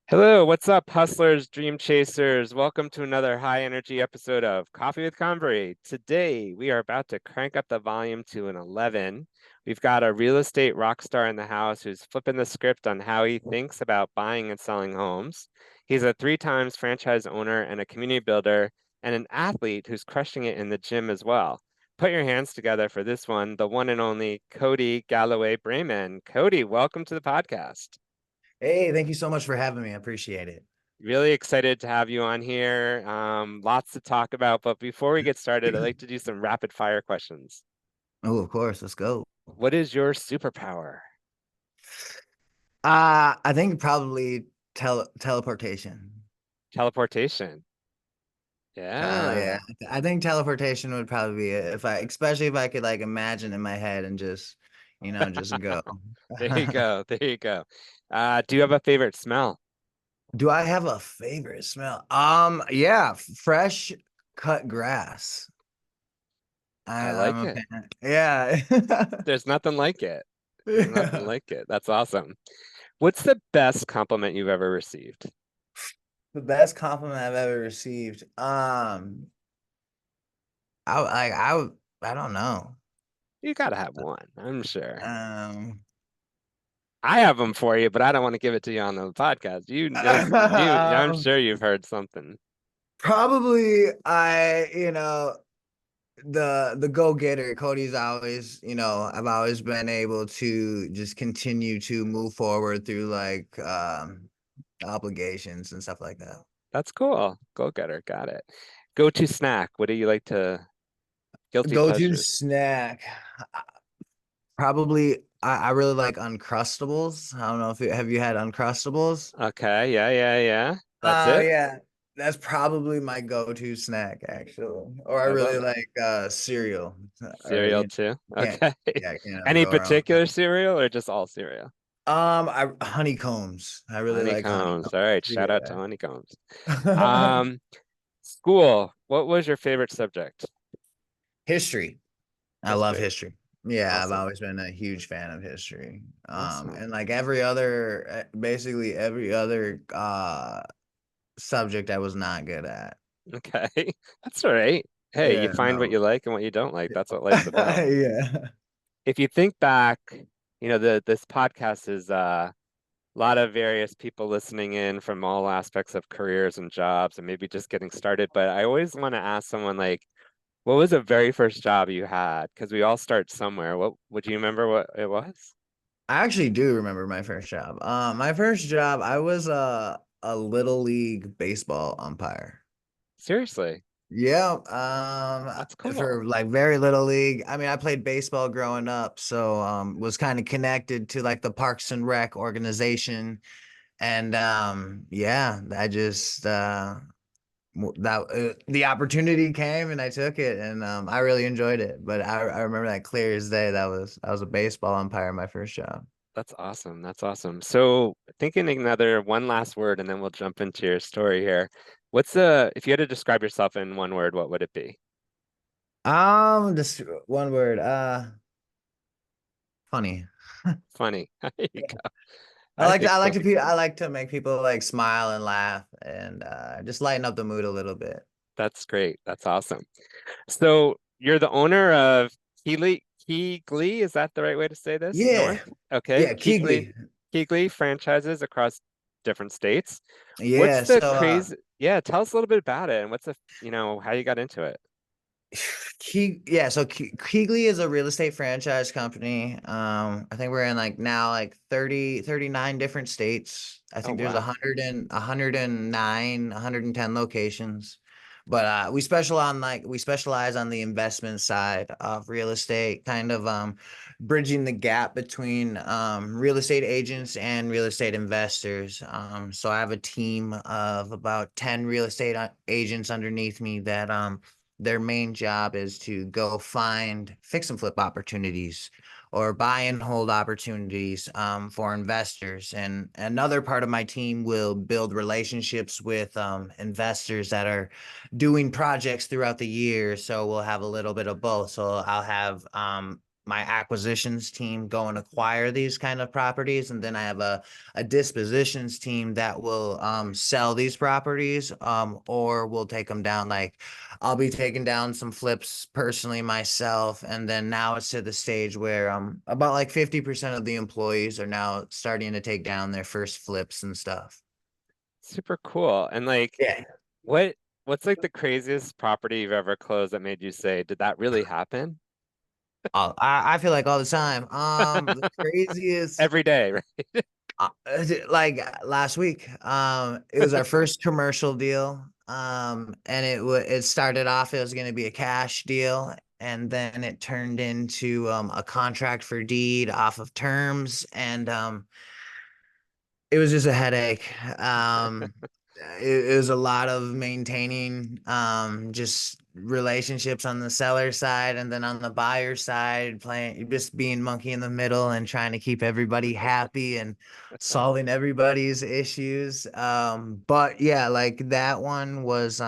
Hello, what's up, hustlers, dream chasers? Welcome to another high energy episode of Coffee with Convery. Today, we are about to crank up the volume to an 11. We've got a real estate rock star in the house who's flipping the script on how he thinks about buying and selling homes. He's a 3 times franchise owner and a community builder, and an athlete who's crushing it in the gym as well. Put your hands together for this one, the one and only Cody Galloway-Braman. Cody, welcome to the podcast. Hey, thank you so much for having me. I appreciate it. Really excited to have you on here. Lots to talk about, but before we get started, I'd like to do some rapid fire questions. Oh, of course. Let's go. What is your superpower? I think probably teleportation. Teleportation. Yeah. Yeah. I think teleportation would probably be it. Especially if I could like imagine in my head and just go. There you go. There you go. Do you have a favorite smell? Do I have a favorite smell? Yeah, fresh cut grass. I I'm like a it. fan. Yeah. There's nothing like it. There's nothing Yeah. like it. That's awesome. What's the best compliment you've ever received? The best compliment I've ever received. I would, I don't know. You gotta have one, I'm sure. Um, I have them for you, but I don't want to give it to you on the podcast. I'm sure you've heard something. probably the go-getter. Cody's always, I've always been able to just continue to move forward through like obligations and stuff like that. That's cool. Go getter. Got it. Go to snack. What do you like to guilty Go-to pleasures? snack. Probably I really like Uncrustables. I don't know if have you had Uncrustables? Okay. Yeah, yeah, yeah. That's Oh it. yeah. That's probably my go-to snack, actually. Or I I really love it. like cereal. Or Cereal too. can't Okay. yeah, can't ever Any go wrong with particular cereal or just all cereal? I honeycombs. I really like Honeycombs. honeycombs. All right. Shout out to Yeah. honeycombs. Um, School. What was your favorite subject? History. I love History. history. Yeah, I've Awesome. always been a huge fan of history. Awesome. And like basically every other subject I was not good at. Okay. That's all right. Hey, you Yeah, find what no. you like and what you don't like. That's what life's about. Yeah. If you think back, this podcast is a lot of various people listening in from all aspects of careers and jobs and maybe just getting started. But I always want to ask someone like, what was the very first job you had? Because we all start somewhere. What would you remember what it was? I actually do remember my first job. My first job, I was a little league baseball umpire. Seriously, Yeah, that's cool. for like very little league. I mean, I played baseball growing up, so was kind of connected to like the Parks and Rec organization, and yeah, I just the opportunity came and I took it, and I really enjoyed it. But I remember that clear as day. That was a baseball umpire my first job. That's awesome. That's awesome. So thinking another one last word and then we'll jump into your story here. If you had to describe yourself in one word, what would it be? Just one word. Funny. Funny. There you Yeah. go. I think so. I like to make people like smile and laugh and just lighten up the mood a little bit. That's great. That's awesome. So you're the owner of KeyGlee, is that the right way to say this? Yeah. North? Okay. Yeah, KeyGlee. KeyGlee franchises across different states. What's Yeah, the so crazy? Yeah, tell us a little bit about it and how you got into it. KeyGlee is a real estate franchise company. I think we're in like now like 39 different states. I Oh, think there's wow. 109, 110 locations. But we specialize on the investment side of real estate, kind of bridging the gap between real estate agents and real estate investors. So I have a team of about 10 real estate agents underneath me that their main job is to go find fix and flip opportunities or buy and hold opportunities for investors. And another part of my team will build relationships with investors that are doing projects throughout the year. So we'll have a little bit of both. So I'll have my acquisitions team go and acquire these kind of properties, and then I have a dispositions team that will sell these properties, or we'll take them down. Like I'll be taking down some flips personally myself, and then now it's to the stage where about like 50% of the employees are now starting to take down their first flips and stuff. Super cool. And like, Yeah. what's like the craziest property you've ever closed that made you say, did that really happen? I feel like all the time. The craziest, Every day, right? like last week, it was our first commercial deal. And it started off, it was going to be a cash deal, and then it turned into a contract for deed off of terms, and it was just a headache. It was a lot of maintaining just relationships on the seller side, and then on the buyer side, playing just being monkey in the middle and trying to keep everybody happy and solving everybody's issues. But yeah, like that was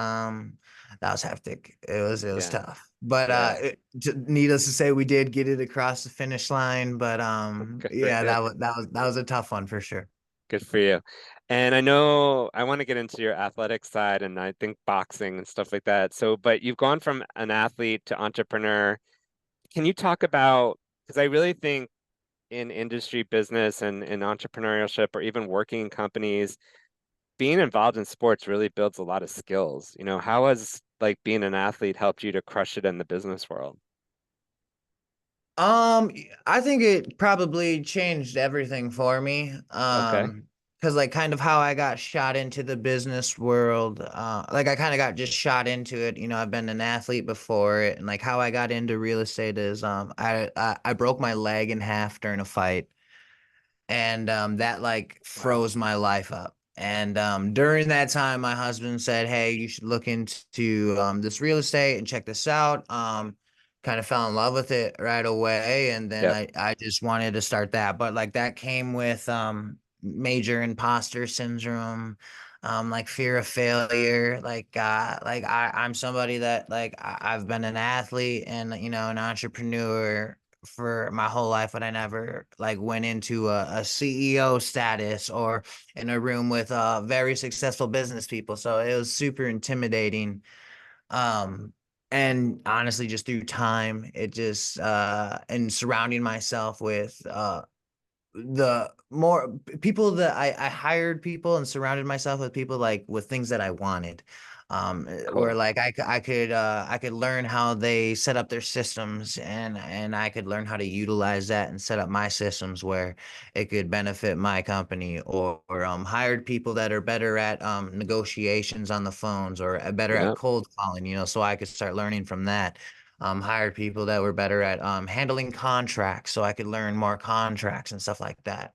hectic. It was Yeah. tough. But Yeah. needless to say, we did get it across the finish line. But Good for yeah, you. that was a tough one for sure. Good for you. And I know I want to get into your athletic side and I think boxing and stuff like that. So, but you've gone from an athlete to entrepreneur. Can you talk about, because I really think in industry business and in entrepreneurship or even working in companies, being involved in sports really builds a lot of skills. How has like being an athlete helped you to crush it in the business world? Um, I think it probably changed everything for me. Okay. Because like kind of how I got shot into the business world, like I kind of got just shot into it. I've been an athlete before it, and like how I got into real estate is I broke my leg in half during a fight, and that like Wow. froze my life up. And during that time, my husband said, "Hey, you should look into this real estate and check this out." Kind of fell in love with it right away, and then Yep. I just wanted to start that. But like that came with major imposter syndrome, like fear of failure. Like I'm somebody that like I've been an athlete and an entrepreneur for my whole life, but I never like went into a CEO status or in a room with very successful business people. So it was super intimidating. Um, and honestly, just through time, it just and surrounding myself with the more people that I hired people and surrounded myself with people like with things that I wanted. Where Cool. like I could learn how they set up their systems, and I could learn how to utilize that and set up my systems where it could benefit my company, or hired people that are better at negotiations on the phones, or better at Yep. cold calling, so I could start learning from that. Hired people that were better at handling contracts so I could learn more contracts and stuff like that.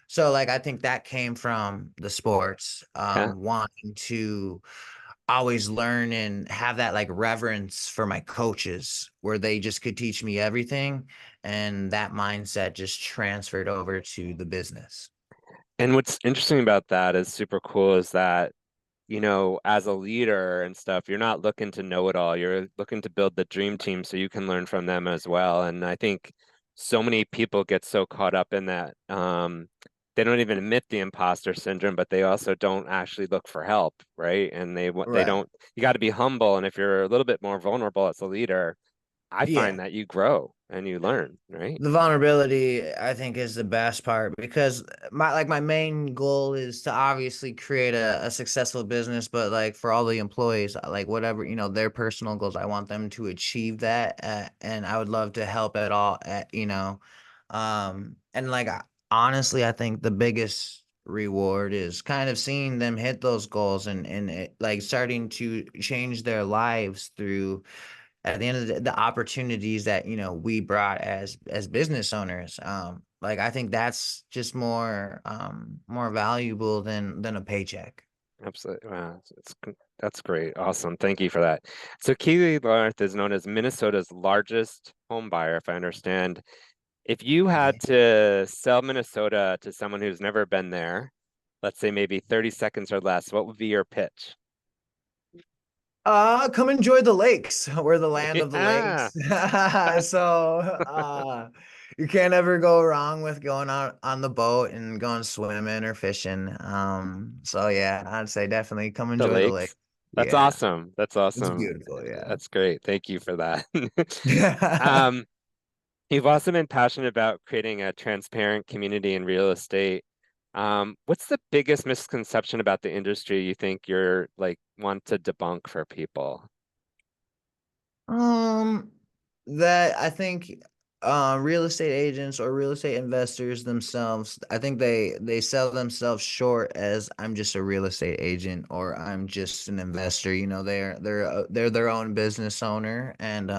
So like I think that came from the sports, Yeah. wanting to always learn and have that like reverence for my coaches where they just could teach me everything, and that mindset just transferred over to the business. And what's interesting about that is super cool is that as a leader and stuff, you're not looking to know it all. You're looking to build the dream team so you can learn from them as well. And I think so many people get so caught up in that. They don't even admit the imposter syndrome, but they also don't actually look for help, right? And they Right. don't, you got to be humble. And if you're a little bit more vulnerable as a leader, I find Yeah. that you grow and you learn, right? The vulnerability, I think, is the best part, because my main goal is to obviously create a successful business, but like for all the employees, like whatever, their personal goals, I want them to achieve that, and I would love to help at all and like honestly, I think the biggest reward is kind of seeing them hit those goals, and like starting to change their lives through, at the end of the opportunities that we brought as business owners. Like I think that's just more valuable than a paycheck. Absolutely. Wow. That's great. Awesome. Thank you for that. So KeyGlee North is known as Minnesota's largest home buyer, if I understand. If you Yeah. had to sell Minnesota to someone who's never been there, let's say maybe 30 seconds or less, what would be your pitch? Come enjoy the lakes. We're the land of the Yeah, lakes. So, you can't ever go wrong with going out on the boat and going swimming or fishing. So yeah, I'd say definitely come the enjoy the lake. lakes. That's Yeah, awesome. That's it's awesome. beautiful. Yeah. That's great. Thank you for that. Um, you've also been passionate about creating a transparent community in real estate. What's the biggest misconception about the industry you think you're like want to debunk for people? Um, that I think real estate agents or real estate investors themselves, I think they sell themselves short as I'm just a real estate agent or I'm just an investor. They're their own business owner, and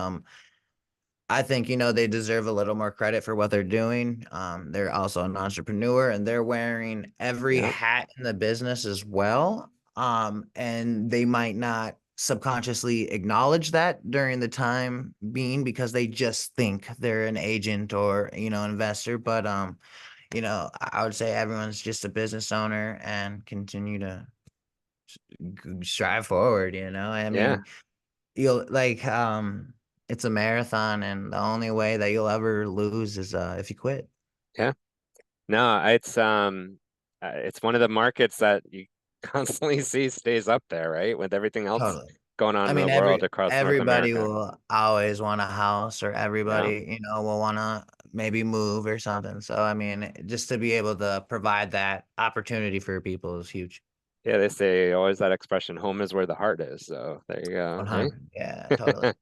I think, they deserve a little more credit for what they're doing. They're also an entrepreneur and they're wearing every Yeah, hat in the business as well. And they might not subconsciously acknowledge that during the time being because they just think they're an agent or, investor. But I would say everyone's just a business owner and continue to strive forward, I yeah, mean, you'll like it's a marathon and the only way that you'll ever lose is if you quit. yeah. No, it's one of the markets that you constantly see stays up there, right? With everything else Totally. going on I in the mean, world across North everybody America. will always want a house or Yeah. everybody, will want to maybe move or something. So I mean, just to be able to provide that opportunity for people is huge. Yeah, they say always that expression, home is where the heart is. So there you go, right? 100. Yeah, totally.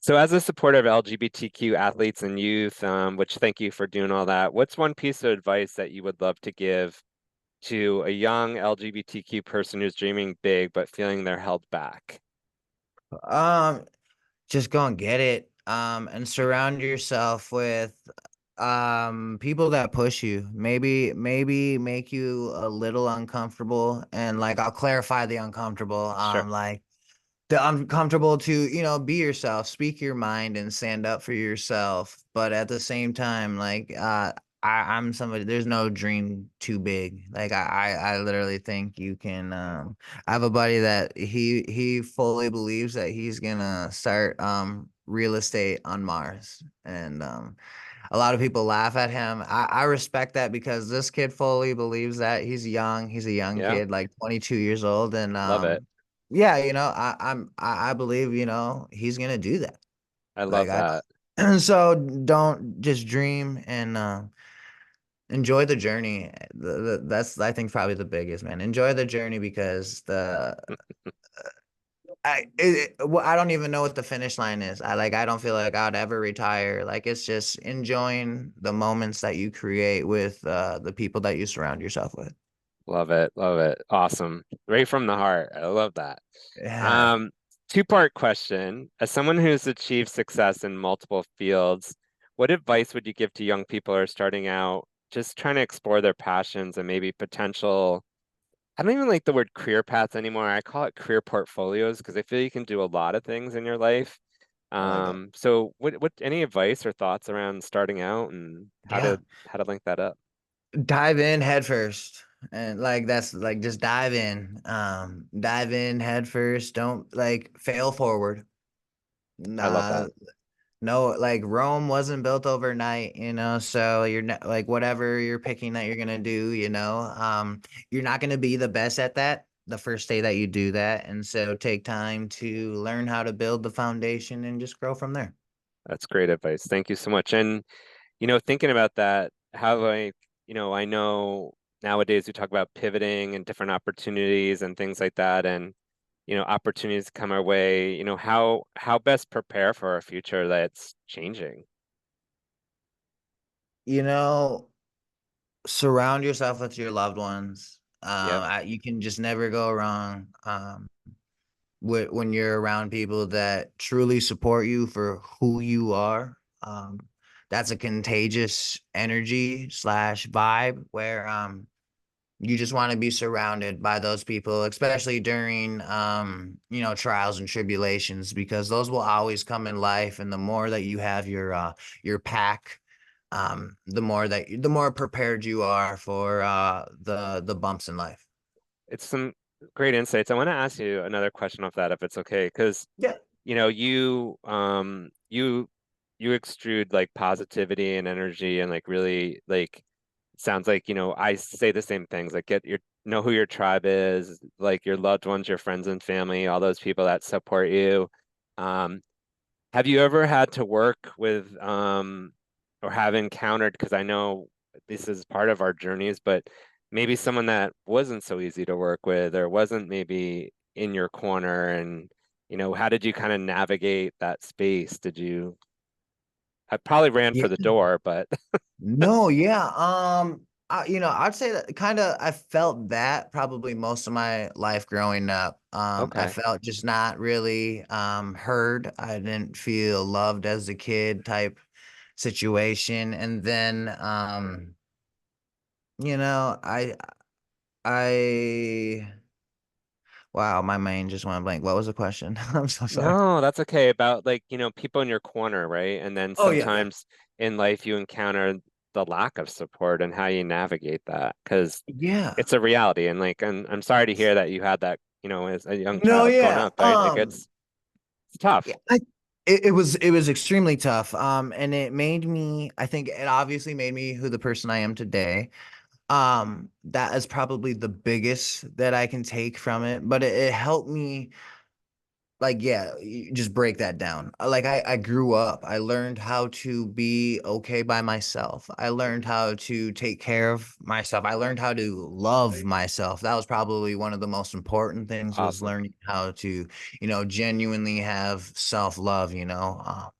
So as a supporter of LGBTQ athletes and youth, which thank you for doing all that, what's one piece of advice that you would love to give to a young LGBTQ person who's dreaming big but feeling they're held back? Um, just go and get it. And surround yourself with people that push you. Maybe make you a little uncomfortable. And like I'll clarify the uncomfortable. Sure. Like the uncomfortable to, be yourself, speak your mind and stand up for yourself. But at the same time, like I'm somebody, there's no dream too big. Like I literally think you can I have a buddy that he fully believes that he's gonna start real estate on Mars. And a lot of people laugh at him. I respect that because this kid fully believes that. He's young. He's a young Yeah, kid, like 22 years old. And love it. yeah, I believe, he's gonna do that. I Like love that. and so don't just dream and enjoy the journey. That's I think probably the biggest, man. Enjoy the journey because well, I don't even know what the finish line is. I don't feel like I'd ever retire. Like it's just enjoying the moments that you create with the people that you surround yourself with. Love it. Love it. Awesome. Right from the heart. I love that. Yeah. Um, two-part question. As someone who's achieved success in multiple fields, what advice would you give to young people who are starting out, just trying to explore their passions and maybe potential, I don't even like the word career paths anymore. I call it career portfolios because I feel you can do a lot of things in your life. I like that. So what any advice or thoughts around starting out and Yeah. how to link that up? Dive in head first. And like that's like just dive in head first. Don't like fail forward. I love Nah, that. no, like Rome wasn't built overnight, so you're not like whatever you're picking that you're gonna do, you're not gonna be the best at that the first day that you do that. And so take time to learn how to build the foundation and just grow from there. That's great advice. Thank you so much. And thinking about that, I know nowadays we talk about pivoting and different opportunities and things like that, and opportunities come our way. How best prepare for a future that's changing? You know, Surround yourself with your loved ones. Yep, You can just never go wrong. When you're around people that truly support you for who you are. That's a contagious energy slash vibe where you just want to be surrounded by those people, especially during trials and tribulations, because those will always come in life. And the more that you have your pack, the more prepared you are for the bumps in life. it's some great insights. I want to ask you another question off that if it's okay, because Yeah. you extrude like positivity and energy and like really like sounds like, I say the same things, like get your know who your tribe is, like your loved ones, your friends and family, all those people that support you. Um, have you ever had to work with or have encountered, because I know this is part of our journeys, but maybe someone that wasn't so easy to work with or wasn't maybe in your corner, and how did you kind of navigate that space? I probably ran Yeah. for the door, but No, yeah. I'd say that kind of I felt that probably most of my life growing up. I okay. felt just not really heard. I didn't feel loved as a kid type situation. And then you know, I wow, my mind just went blank. What was the question? I'm so sorry. No, that's okay. About like, people in your corner, right? And then Oh yeah, yeah. sometimes in life you encounter the lack of support and how you navigate that, because Yeah. it's a reality. And like, I'm sorry to hear that you had that, as a young No, child growing yeah. up, right? Like it's tough. Yeah, it was extremely tough. And it made me, I think it obviously made me who the person I am today. That is probably the biggest that I can take from it, but it helped me like yeah, just break that down. Like I grew up, I learned how to be okay by myself, I learned how to take care of myself, I learned how to love myself. That was probably one of the most important things, was Awesome. learning how to genuinely have self-love.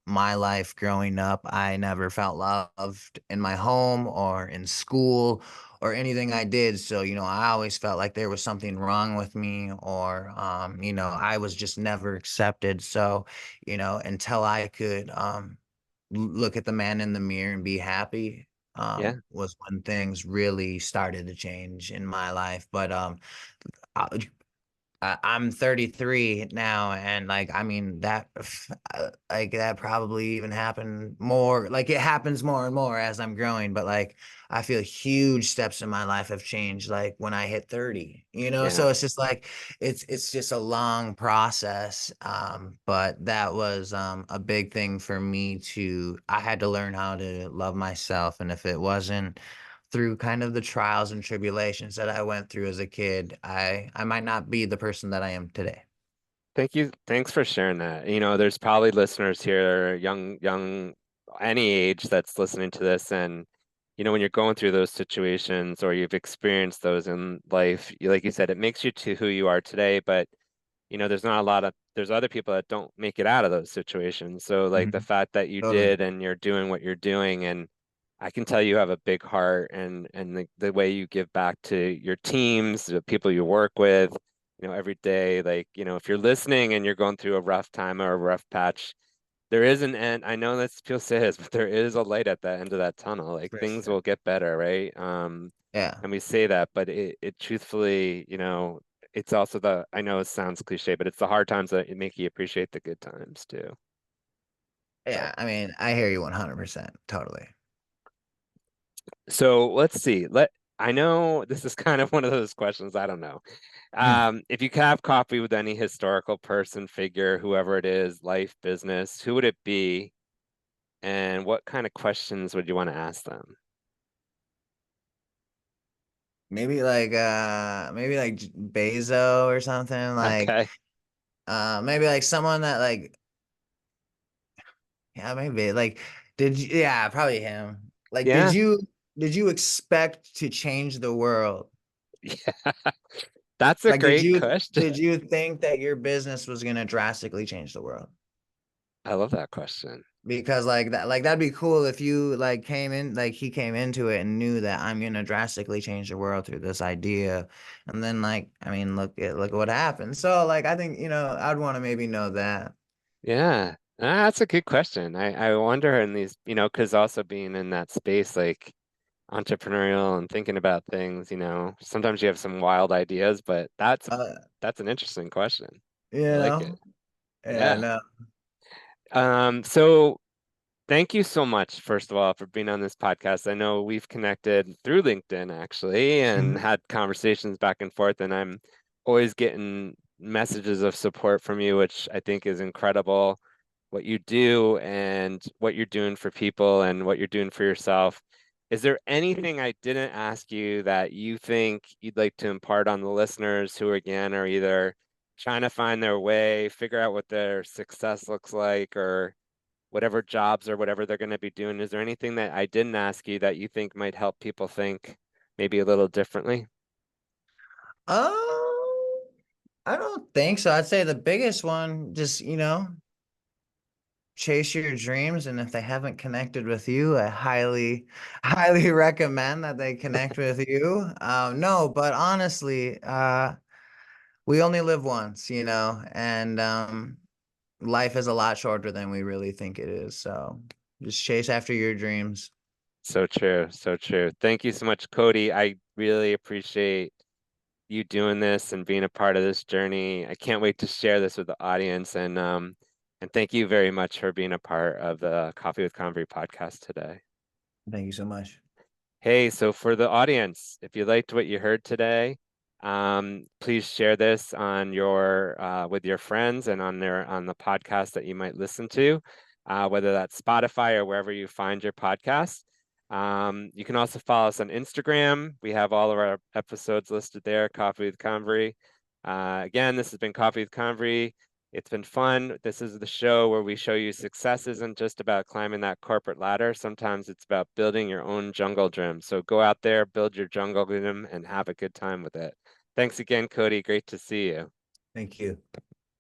My life growing up, I never felt loved in my home or in school or anything I did. So, I always felt like there was something wrong with me, or, I was just never accepted. So, until I could look at the man in the mirror and be happy, Yeah. was when things really started to change in my life. But I, I'm 33 now, and like I mean that like that probably even happened more, like it happens more and more as I'm growing, but like I feel huge steps in my life have changed like when I hit 30, Yeah. so it's just like it's just a long process. But that was a big thing for me to I had to learn how to love myself, and if it wasn't through kind of the trials and tribulations that I went through as a kid, I might not be the person that I am today. Thank you. Thanks for sharing that. There's probably listeners here, young, any age that's listening to this. And, when you're going through those situations or you've experienced those in life, like you said, it makes you to who you are today. But, there's other people that don't make it out of those situations. So like the Mhm. fact that you Totally. did and you're doing what you're doing, and I can tell you have a big heart, and the way you give back to your teams, the people you work with, every day. Like, if you're listening and you're going through a rough time or a rough patch, there is an end. I know that people say this, but there is a light at the end of that tunnel. Like For things sure. will get better, right? Yeah. And we say that, but it truthfully, it's also I know it sounds cliche, but it's the hard times that make you appreciate the good times too. So, Yeah. I mean, I hear you 100%. Totally. so let's see. I know this is kind of one of those questions. I don't know. If you could have coffee with any historical person, figure, whoever it is, life, business, who would it be? And what kind of questions would you want to ask them? Maybe like Bezo or something, like Okay. maybe like someone that like yeah, maybe like yeah, probably him. Like Yeah. did you expect to change the world? Yeah. That's a Like did great you question. did you think that your business was going to drastically change the world? I love that question. Because like that'd be cool if you like came in, like he came into it and knew that I'm gonna drastically change the world through this idea. And then like I mean look at what happened. So like I think I'd want to maybe know that. Yeah. That's a good question. I wonder in these, because also being in that space, like entrepreneurial and thinking about things, sometimes you have some wild ideas, but uh that's an interesting question. you I like it. know yeah, Yeah. no. So thank you so much, first of all, for being on this podcast. I know we've connected through LinkedIn actually and had conversations back and forth, and I'm always getting messages of support from you, which I think is incredible. What you do and what you're doing for people and what you're doing for yourself. Is there anything I didn't ask you that you think you'd like to impart on the listeners who, again, are either trying to find their way, figure out what their success looks like, or whatever jobs or whatever they're going to be doing? Is there anything that I didn't ask you that you think might help people think maybe a little differently? Oh, I don't think so. I'd say the biggest one, just, chase your dreams. And if they haven't connected with you, I highly, highly recommend that they connect with you. No, but honestly, we only live once, and life is a lot shorter than we really think it is. So just chase after your dreams. So true, so true. Thank you so much, Cody. I really appreciate you doing this and being a part of this journey. I can't wait to share this with the audience, and thank you very much for being a part of the Coffee with Convery podcast today. Thank you so much. Hey, so for the audience, if you liked what you heard today, please share this on your with your friends and on the podcast that you might listen to, whether that's Spotify or wherever you find your podcast. You can also follow us on Instagram. We have all of our episodes listed there, Coffee with Convery. Again, this has been Coffee with Convery. It's been fun. This is the show where we show you success isn't just about climbing that corporate ladder. Sometimes it's about building your own jungle gym. So go out there, build your jungle gym, and have a good time with it. Thanks again, Cody. Great to see you. Thank you.